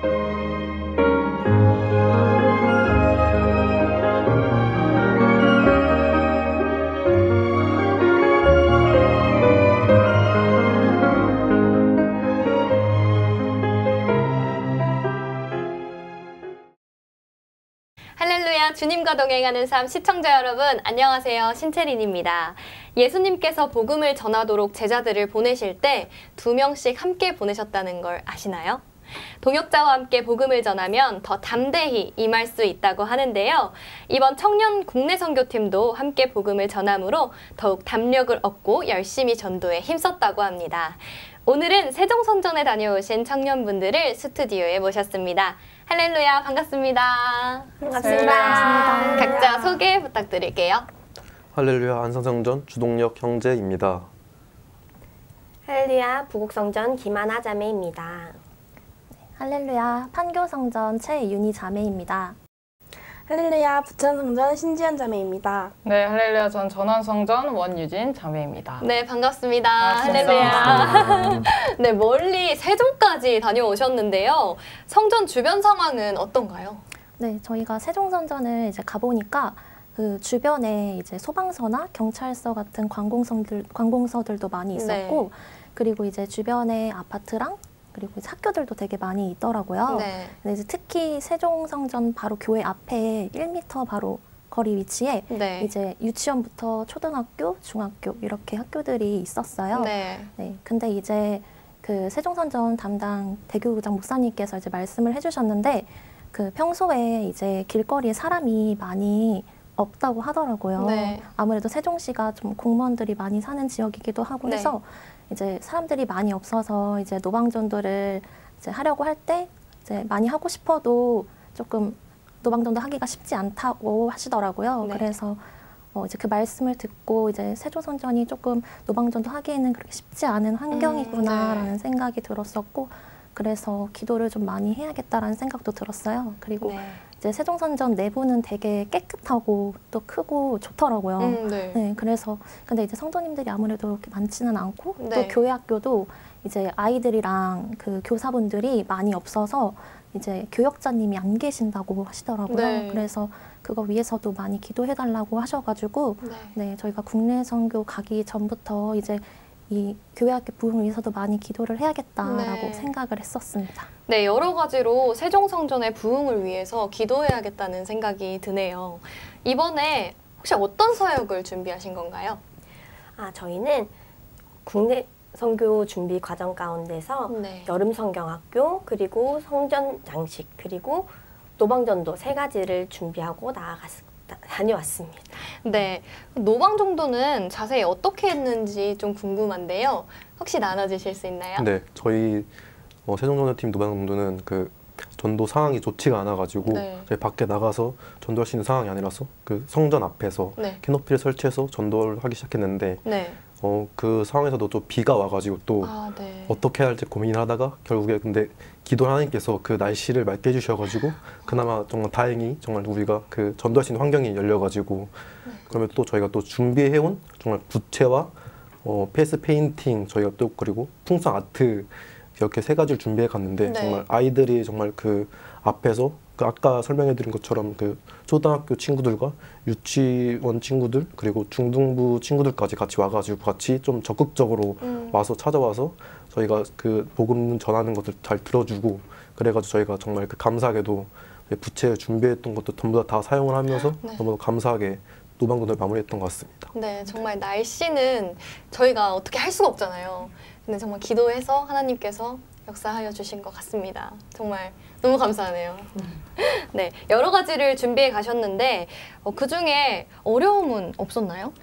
할렐루야, 주님과 동행하는 삶 시청자 여러분, 안녕하세요. 신채린입니다. 예수님께서 복음을 전하도록 제자들을 보내실 때 2명씩 함께 보내셨다는 걸 아시나요? 동역자와 함께 복음을 전하면 더 담대히 임할 수 있다고 하는데요. 이번 청년 국내 선교팀도 함께 복음을 전함으로 더욱 담력을 얻고 열심히 전도에 힘썼다고 합니다. 오늘은 세종선전에 다녀오신 청년분들을 스튜디오에 모셨습니다. 할렐루야, 반갑습니다. 반갑습니다. 각자 소개 부탁드릴게요. 할렐루야, 안성성전 주동력 형제입니다. 할렐루야, 부곡성전 김하나 자매입니다. 할렐루야, 판교성전 최윤희 자매입니다. 할렐루야, 부천성전 신지연 자매입니다. 네, 할렐루야, 전 전원성전 원유진 자매입니다. 네, 반갑습니다. 할렐루야. 할렐루야. 네, 멀리 세종까지 다녀오셨는데요. 성전 주변 상황은 어떤가요? 네, 저희가 세종선전을 이제 가보니까 그 주변에 이제 소방서나 경찰서 같은 관공서들도 많이 있었고, 네. 그리고 이제 주변에 아파트랑 그리고 이제 학교들도 되게 많이 있더라고요. 네. 근데 이제 특히 세종성전 바로 교회 앞에 1m 바로 거리 위치에 네. 이제 유치원부터 초등학교, 중학교 이렇게 학교들이 있었어요. 네. 네, 근데 이제 그 세종선전 담당 대교구장 목사님께서 이제 말씀을 해주셨는데 그 평소에 이제 길거리에 사람이 많이 없다고 하더라고요. 네. 아무래도 세종시가 좀 공무원들이 많이 사는 지역이기도 하고 네. 해서 이제 사람들이 많이 없어서 이제 노방전도를 이제 하려고 할 때 이제 많이 하고 싶어도 조금 노방전도 하기가 쉽지 않다고 하시더라고요. 네. 그래서 이제 그 말씀을 듣고 이제 세종선전이 조금 노방전도 하기에는 그렇게 쉽지 않은 환경이구나라는 네. 생각이 들었었고, 그래서 기도를 좀 많이 해야겠다라는 생각도 들었어요. 그리고 네. 이제 세종선전 내부는 되게 깨끗하고 또 크고 좋더라고요. 네. 네, 그래서 근데 이제 성도님들이 아무래도 그렇게 많지는 않고 네. 또 교회 학교도 이제 아이들이랑 그 교사분들이 많이 없어서 이제 교역자님이 안 계신다고 하시더라고요. 네. 그래서 그거 위해서도 많이 기도해달라고 하셔가지고 네. 네, 저희가 국내 선교 가기 전부터 이제 이 교회 학교 부흥을 위해서도 많이 기도를 해야겠다라고 네. 생각을 했었습니다. 네, 여러 가지로 세종성전의 부흥을 위해서 기도해야겠다는 생각이 드네요. 이번에 혹시 어떤 사역을 준비하신 건가요? 저희는 국내 선교 준비 과정 가운데서 네. 여름 성경학교, 그리고 성전 장식, 그리고 노방전도 3가지를 준비하고 다녀왔습니다. 네, 노방 정도는 자세히 어떻게 했는지 좀 궁금한데요. 혹시 나눠주실 수 있나요? 네, 저희 세종전도팀 노방전도는 그 전도 상황이 좋지가 않아가지고 네. 저희 밖에 나가서 전도할 수 있는 상황이 아니라서 그 성전 앞에서 네. 캐노피를 설치해서 전도를 하기 시작했는데 네. 그 상황에서도 또 비가 와가지고 또 네. 어떻게 해야 할지 고민을 하다가 결국에 근데 기도 하나님께서 그 날씨를 맑게 해주셔가지고 그나마 정말 다행히 정말 우리가 그 전도할 수 있는 환경이 열려가지고 그러면 또 저희가 또 준비해온 정말 부채와 페이스 페인팅 저희가 또 그리고 풍성 아트 이렇게 3가지를 준비해 갔는데 네. 정말 아이들이 정말 그 앞에서 그 아까 설명해 드린 것처럼 그 초등학교 친구들과 유치원 친구들 그리고 중등부 친구들까지 같이 와가지고 같이 좀 적극적으로 와서 찾아와서 저희가 그 복음 전하는 것들 잘 들어주고 그래가지고 저희가 정말 그 감사하게도 부채 준비했던 것도 전부 다 사용을 하면서 네. 너무 감사하게 노방전을 마무리했던 것 같습니다. 네, 정말 날씨는 저희가 어떻게 할 수가 없잖아요. 근데 정말 기도해서 하나님께서 역사하여 주신 것 같습니다. 정말 너무 감사하네요. 네, 여러 가지를 준비해 가셨는데 그중에 어려움은 없었나요?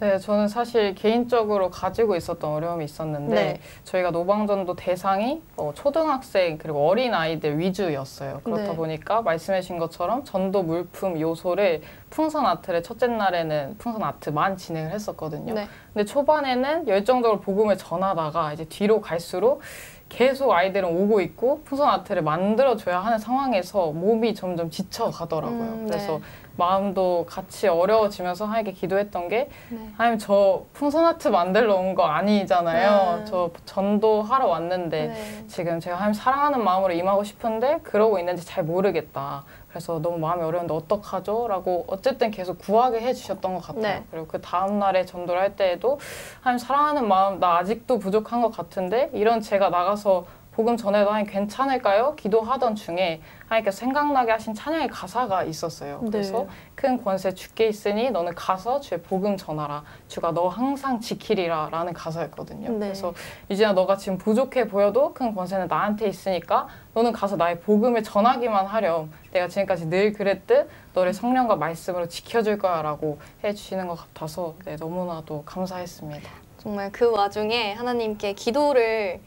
네, 저는 사실 개인적으로 가지고 있었던 어려움이 있었는데 네. 저희가 노방전도 대상이 초등학생 그리고 어린 아이들 위주였어요. 그렇다 네. 보니까 말씀해 주신 것처럼 전도 물품 요소를 풍선 아트를 첫째 날에는 풍선 아트만 진행을 했었거든요. 네. 근데 초반에는 열정적으로 복음을 전하다가 이제 뒤로 갈수록 계속 아이들은 오고 있고 풍선 아트를 만들어줘야 하는 상황에서 몸이 점점 지쳐가더라고요. 그래서 네. 마음도 같이 어려워지면서 하나님께 기도했던 게 네. 하나님 저 풍선아트 만들러 온 거 아니잖아요. 네. 저 전도하러 왔는데 네. 지금 제가 하나님 사랑하는 마음으로 임하고 싶은데 그러고 있는지 잘 모르겠다. 그래서 너무 마음이 어려운데 어떡하죠? 라고 어쨌든 계속 구하게 해주셨던 것 같아요. 네. 그리고 그 다음날에 전도를 할 때에도 하나님 사랑하는 마음 나 아직도 부족한 것 같은데 이런 제가 나가서 복음 전해도 하나님 괜찮을까요? 기도하던 중에 하나님께서 생각나게 하신 찬양의 가사가 있었어요. 그래서 네. 큰 권세 주께 있으니 너는 가서 주의 복음 전하라. 주가 너 항상 지키리라 라는 가사였거든요. 네. 그래서 유진아 너가 지금 부족해 보여도 큰 권세는 나한테 있으니까 너는 가서 나의 복음을 전하기만 하렴. 내가 지금까지 늘 그랬듯 너를 성령과 말씀으로 지켜줄 거야 라고 해주시는 것 같아서 네, 너무나도 감사했습니다. 정말 그 와중에 하나님께 기도를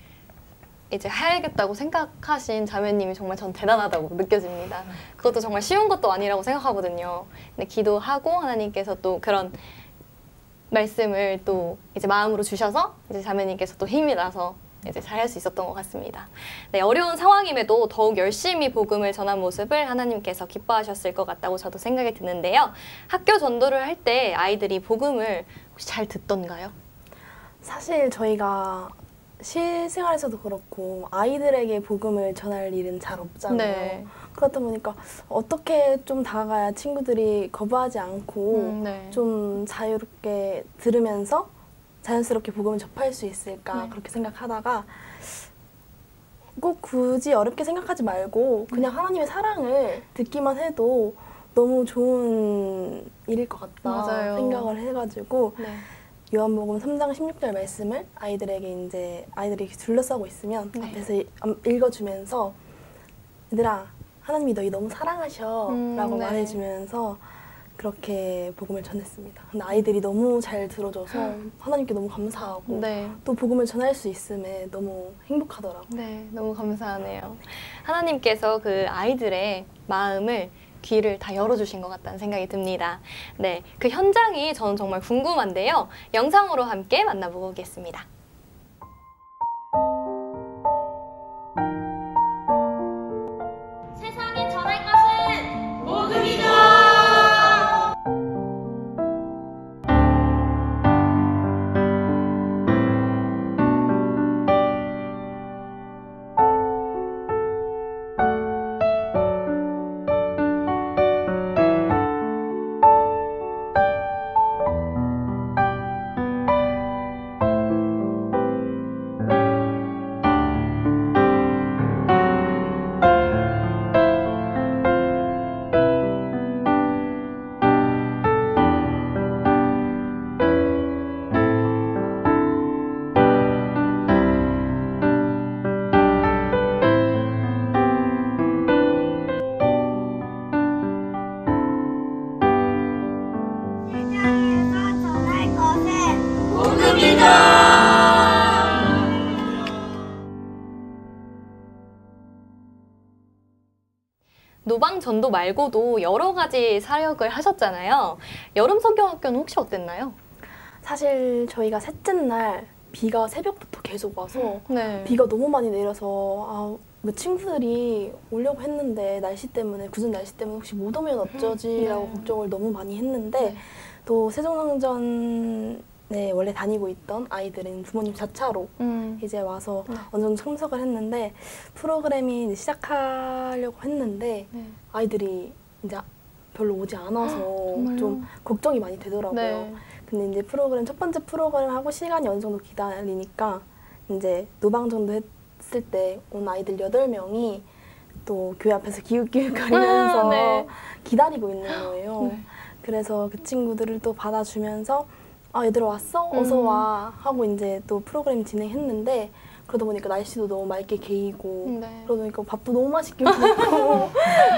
이제 해야겠다고 생각하신 자매님이 정말 전 대단하다고 느껴집니다. 그것도 정말 쉬운 것도 아니라고 생각하거든요. 근데 기도하고 하나님께서 또 그런 말씀을 또 이제 마음으로 주셔서 이제 자매님께서 또 힘이 나서 이제 잘할 수 있었던 것 같습니다. 네, 어려운 상황임에도 더욱 열심히 복음을 전한 모습을 하나님께서 기뻐하셨을 것 같다고 저도 생각이 드는데요. 학교 전도를 할 때 아이들이 복음을 혹시 잘 듣던가요? 사실 저희가 실생활에서도 그렇고 아이들에게 복음을 전할 일은 잘 없잖아요. 네. 그렇다 보니까 어떻게 좀 다가가야 친구들이 거부하지 않고 네. 좀 자유롭게 들으면서 자연스럽게 복음을 접할 수 있을까 네. 그렇게 생각하다가 꼭 굳이 어렵게 생각하지 말고 그냥 하나님의 사랑을 듣기만 해도 너무 좋은 일일 것 같다 맞아요. 생각을 해가지고 네. 요한복음 3장 16절 말씀을 아이들에게 이제 아이들이 둘러싸고 있으면 네. 앞에서 읽어주면서 얘들아 하나님이 너희 너무 사랑하셔 라고 네. 말해주면서 그렇게 복음을 전했습니다. 근데 아이들이 너무 잘 들어줘서 하나님께 너무 감사하고 네. 또 복음을 전할 수 있음에 너무 행복하더라고요. 네, 너무 감사하네요. 하나님께서 그 아이들의 마음을 귀를 다 열어주신 것 같다는 생각이 듭니다. 네, 그 현장이 저는 정말 궁금한데요. 영상으로 함께 만나보고 오겠습니다. 세상에 전할 것은 복음이죠. 세상에서 전할 것은 복음이죠. 노방 전도 말고도 여러 가지 사역을 하셨잖아요. 여름 성경학교는 혹시 어땠나요? 사실 저희가 셋째 날 비가 새벽부터 계속 와서 네. 비가 너무 많이 내려서 뭐 친구들이 오려고 했는데 날씨 때문에 굳은 날씨 때문에 혹시 못 오면 어쩌지라고 네. 걱정을 너무 많이 했는데 네. 또 세종성전에 원래 다니고 있던 아이들은 부모님 자차로 이제 와서 네. 어느 정도 참석을 했는데 프로그램이 이제 시작하려고 했는데 네. 아이들이 이제 별로 오지 않아서 정말요? 좀 걱정이 많이 되더라고요. 네. 근데 이제 프로그램 첫 번째 프로그램 하고 시간이 어느 정도 기다리니까 이제 노방 정도 했을 때 온 아이들 8명이 또 교회 앞에서 기웃기웃거리면서 네. 기다리고 있는 거예요. 네. 그래서 그 친구들을 또 받아주면서 얘들아 왔어? 어서 와 하고 이제 또 프로그램 진행했는데 그러다 보니까 날씨도 너무 맑게 개이고 네. 그러다 보니까 밥도 너무 맛있게 먹고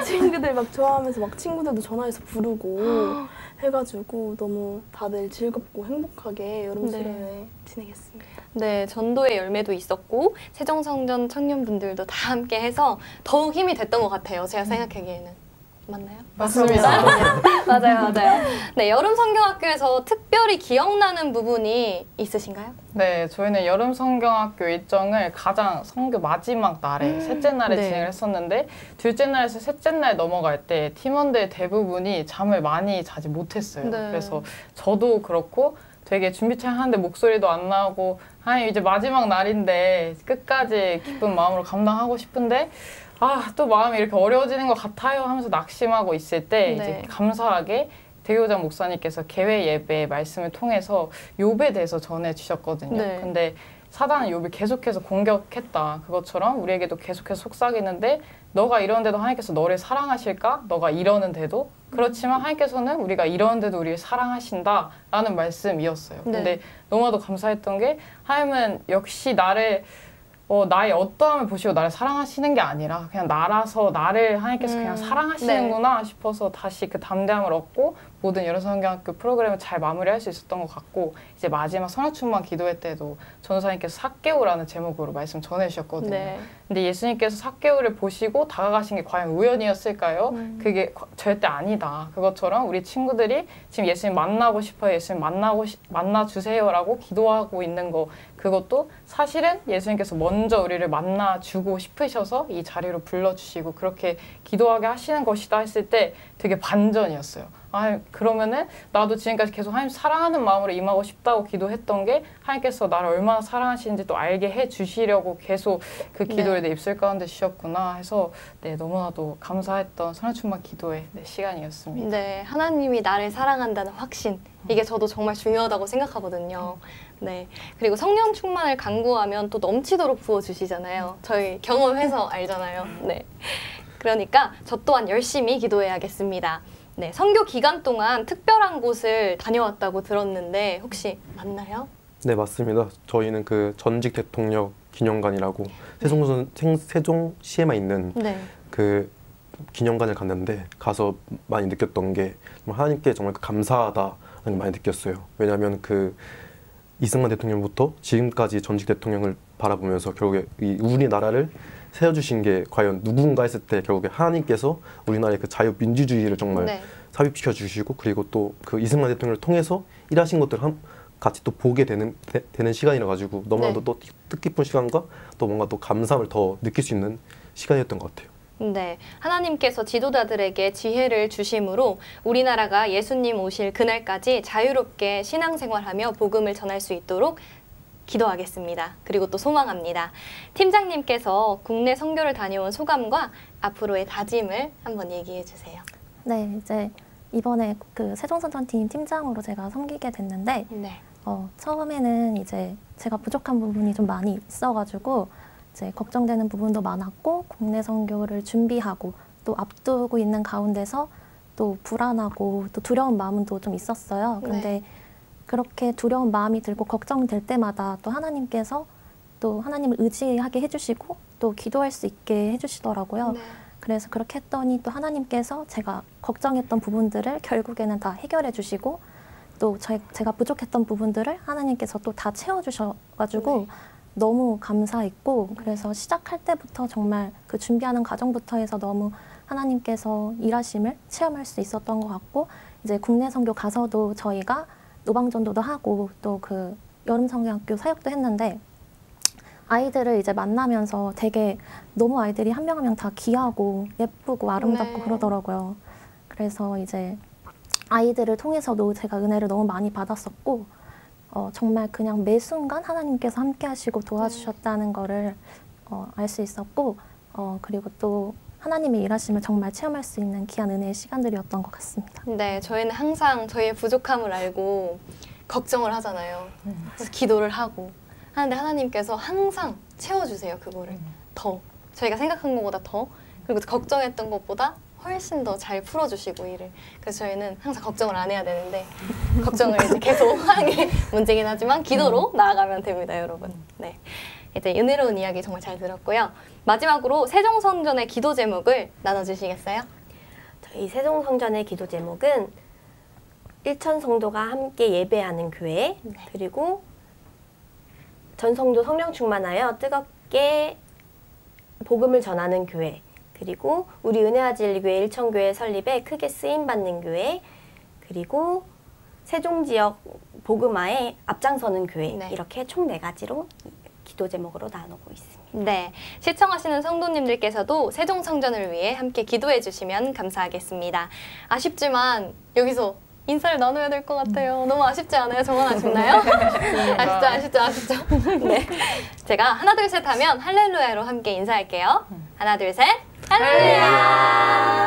친구들 막 좋아하면서 막 친구들도 전화해서 부르고 해가지고 너무 다들 즐겁고 행복하게 여름 수련회 진행했습니다. 네, 전도의 열매도 있었고 세종성전 청년분들도 다 함께 해서 더욱 힘이 됐던 것 같아요. 제가 생각하기에는. 맞나요? 맞습니다. 맞아요, 맞아요. 네, 여름 성경학교에서 특별히 기억나는 부분이 있으신가요? 네, 저희는 여름 성경학교 일정을 가장 성교 마지막 날에 셋째 날에 네. 진행을 했었는데 둘째 날에서 셋째 날 넘어갈 때 팀원들 대부분이 잠을 많이 자지 못했어요. 네. 그래서 저도 그렇고 되게 준비 잘 하는데 목소리도 안 나오고 이제 마지막 날인데 끝까지 기쁜 마음으로 감당하고 싶은데 또 마음이 이렇게 어려워지는 것 같아요 하면서 낙심하고 있을 때 네. 이제 감사하게 대교장 목사님께서 개회 예배 말씀을 통해서 욥에 대해서 전해주셨거든요. 네. 근데 사단은 욥을 계속해서 공격했다. 그것처럼 우리에게도 계속해서 속삭이는데 너가 이러는데도 하나님께서 너를 사랑하실까? 너가 이러는데도? 그렇지만 하나님께서는 우리가 이러는데도 우리를 사랑하신다라는 말씀이었어요. 네. 근데 너무나도 감사했던 게 하나님은 역시 나를 나의 어떠함을 보시고 나를 사랑하시는 게 아니라 그냥 나라서 나를 하나님께서 그냥 사랑하시는구나 싶어서 다시 그 담대함을 얻고 모든 여름 성경학교 프로그램을 잘 마무리할 수 있었던 것 같고 이제 마지막 선화충만 기도회 때도 전도사님께서 삭개오라는 제목으로 말씀 전해주셨거든요. 네. 근데 예수님께서 삭개오를 보시고 다가가신 게 과연 우연이었을까요? 그게 절대 아니다. 그것처럼 우리 친구들이 지금 예수님 만나고 싶어요. 예수님 만나주세요라고 기도하고 있는 거 그것도 사실은 예수님께서 먼저 우리를 만나주고 싶으셔서 이 자리로 불러주시고 그렇게 기도하게 하시는 것이다 했을 때 되게 반전이었어요. 그러면은 나도 지금까지 계속 하나님 사랑하는 마음으로 임하고 싶다고 기도했던 게 하나님께서 나를 얼마나 사랑하시는지 또 알게 해주시려고 계속 그 기도를 내 입술 가운데 주셨구나 해서 네, 너무나도 감사했던 선화충만 기도의 시간이었습니다. 네, 하나님이 나를 사랑한다는 확신. 이게 저도 정말 중요하다고 생각하거든요. 네. 그리고 성령 충만을 간구하면 또 넘치도록 부어주시잖아요. 저희 경험해서 알잖아요. 네. 그러니까 저 또한 열심히 기도해야겠습니다. 네, 선교 기간 동안 특별한 곳을 다녀왔다고 들었는데 혹시 맞나요? 네, 맞습니다. 저희는 그 전직 대통령 기념관이라고 세종시에만 있는 네. 그 기념관을 갔는데 가서 많이 느꼈던 게 하나님께 정말 감사하다는 걸 많이 느꼈어요. 왜냐하면 그 이승만 대통령부터 지금까지 전직 대통령을 바라보면서 결국에 이 우리나라를 세워주신 게 과연 누군가 했을 때 결국에 하나님께서 우리나라의 그 자유민주주의를 정말 네. 삽입시켜 주시고 그리고 또 그 이승만 대통령을 통해서 일하신 것들을 같이 또 보게 되는 시간이라 가지고 너무나도 네. 또 뜻깊은 시간과 또 뭔가 또 감사함을 더 느낄 수 있는 시간이었던 것 같아요. 네, 하나님께서 지도자들에게 지혜를 주심으로 우리나라가 예수님 오실 그날까지 자유롭게 신앙생활하며 복음을 전할 수 있도록 기도하겠습니다. 그리고 또 소망합니다. 팀장님께서 국내 선교를 다녀온 소감과 앞으로의 다짐을 한번 얘기해 주세요. 네, 이제 이번에 그 세종선전팀 팀장으로 제가 섬기게 됐는데 네. 처음에는 이제 제가 부족한 부분이 좀 많이 있어가지고 이제 걱정되는 부분도 많았고 국내 선교를 준비하고 또 앞두고 있는 가운데서 또 불안하고 또 두려운 마음은 또 좀 있었어요. 근데 네. 그렇게 두려운 마음이 들고 걱정될 때마다 또 하나님께서 또 하나님을 의지하게 해주시고 또 기도할 수 있게 해주시더라고요. 네. 그래서 그렇게 했더니 또 하나님께서 제가 걱정했던 부분들을 결국에는 다 해결해 주시고 또 제가 부족했던 부분들을 하나님께서 또 다 채워주셔가지고 네. 너무 감사했고 그래서 시작할 때부터 정말 그 준비하는 과정부터 해서 너무 하나님께서 일하심을 체험할 수 있었던 것 같고 이제 국내 선교 가서도 저희가 노방전도도 하고 또 그 여름 성경학교 사역도 했는데 아이들을 이제 만나면서 되게 너무 아이들이 한 명 한 명 다 귀하고 예쁘고 아름답고 네. 그러더라고요. 그래서 이제 아이들을 통해서도 제가 은혜를 너무 많이 받았었고 정말 그냥 매 순간 하나님께서 함께 하시고 도와주셨다는 거를 알 수 있었고 그리고 또 하나님의 일하심을 정말 체험할 수 있는 귀한 은혜의 시간들이었던 것 같습니다. 네, 저희는 항상 저희의 부족함을 알고 걱정을 하잖아요. 그래서 기도를 하고 하는데 하나님께서 항상 채워주세요. 그거를 더 저희가 생각한 것보다 더 그리고 걱정했던 것보다 훨씬 더 잘 풀어주시고 일을 그래서 저희는 항상 걱정을 안 해야 되는데 걱정을 이제 계속 하는 게 문제긴 하지만 기도로 나아가면 됩니다, 여러분. 네, 이제 은혜로운 이야기 정말 잘 들었고요. 마지막으로 세종성전의 기도 제목을 나눠주시겠어요? 저희 세종성전의 기도 제목은 일천 성도가 함께 예배하는 교회 그리고 전 성도 성령 충만하여 뜨겁게 복음을 전하는 교회 그리고 우리 은혜와진리교회 일천교회 설립에 크게 쓰임받는 교회, 그리고 세종지역 복음화에 앞장서는 교회, 네. 이렇게 총 4가지로 기도 제목으로 나누고 있습니다. 네, 시청하시는 성도님들께서도 세종성전을 위해 함께 기도해 주시면 감사하겠습니다. 아쉽지만 여기서 인사를 나눠야 될 것 같아요. 너무 아쉽지 않아요? 정말 아쉽나요? 아쉽죠. 네, 제가 하나 둘 셋 하면 할렐루야로 함께 인사할게요. 하나 둘 셋, 할렐루야!